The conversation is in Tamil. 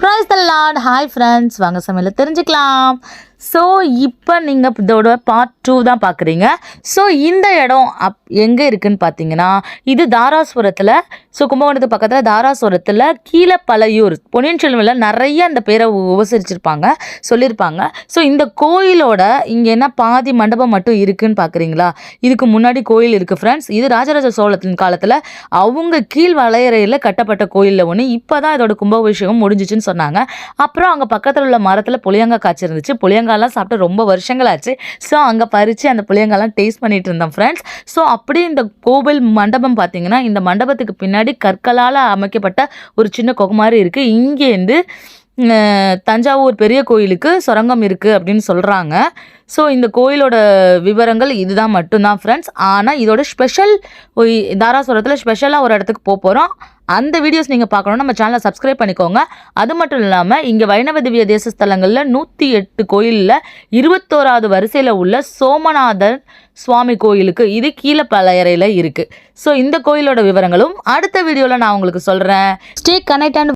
Praise the Lord. Hi friends, வாங்க சமையல தெரிஞ்சுக்கலாம். ஸோ இப்போ நீங்கள் இதோட பார்ட் 2 தான் பார்க்குறீங்க. ஸோ இந்த இடம் எங்கே இருக்குதுன்னு பார்த்தீங்கன்னா, இது தாராசுரத்தில், ஸோ கும்பகோணத்துக்கு பக்கத்தில் தாராசுரத்தில் கீழப்பழையூர் பொன்னியின் செல்வனில் நிறைய அந்த பேரை உபசரிச்சிருப்பாங்க, சொல்லியிருப்பாங்க. ஸோ இந்த கோயிலோட இங்கே என்ன பாதி மண்டபம் மட்டும் இருக்குதுன்னு பார்க்குறீங்களா? இதுக்கு முன்னாடி கோயில் இருக்குது ஃப்ரெண்ட்ஸ். இது ராஜராஜ சோழத்தின் காலத்தில் அவங்க கீழ் வளையறையில் கட்டப்பட்ட கோயிலில் ஒன்று. இப்போ தான் இதோட கும்பாபிஷேகம் முடிஞ்சிச்சுன்னு சொன்னாங்க. அப்புறம் அங்கே பக்கத்தில் உள்ள மரத்தில் புளியங்காய் காய்ச்சி இருந்துச்சு. புளியங்காய்லாம் சாப்பிட்டு ரொம்ப வருஷங்கள் ஆச்சு. ஸோ அங்கே பறித்து அந்த புளியங்காய்லாம் டேஸ்ட் பண்ணிட்டு இருந்தோம் ஃப்ரெண்ட்ஸ். ஸோ அப்படி இந்த கோவில் மண்டபம் பார்த்தீங்கன்னா, இந்த மண்டபத்துக்கு பின்னாடி கற்களால் அமைக்கப்பட்ட ஒரு சின்ன குகை மாதிரி இருக்குது. இங்கேருந்து தஞ்சாவூர் பெரிய கோயிலுக்கு சுரங்கம் இருக்குது அப்படின்னு சொல்கிறாங்க. ஸோ இந்த கோயிலோட விவரங்கள் இதுதான் மட்டும்தான் ஃப்ரெண்ட்ஸ். ஆனால் இதோட ஸ்பெஷல் தாராசுரத்தில் ஸ்பெஷலாக ஒரு இடத்துக்கு போகிறோம். அந்த வீடியோஸ் நீங்கள் பார்க்கணும், நம்ம சேனலை சப்ஸ்கிரைப் பண்ணிக்கோங்க. அது மட்டும் இல்லாமல் இங்கே வைணவ திவ்ய தேச ஸ்தலங்களில் 108 கோயிலில் 21வது வரிசையில் உள்ள சோமநாதர் சுவாமி கோயிலுக்கு இது கீழப்பழையறையில் இருக்குது. ஸோ இந்த கோயிலோட விவரங்களும் அடுத்த வீடியோவில் நான் உங்களுக்கு சொல்கிறேன். Stay connect and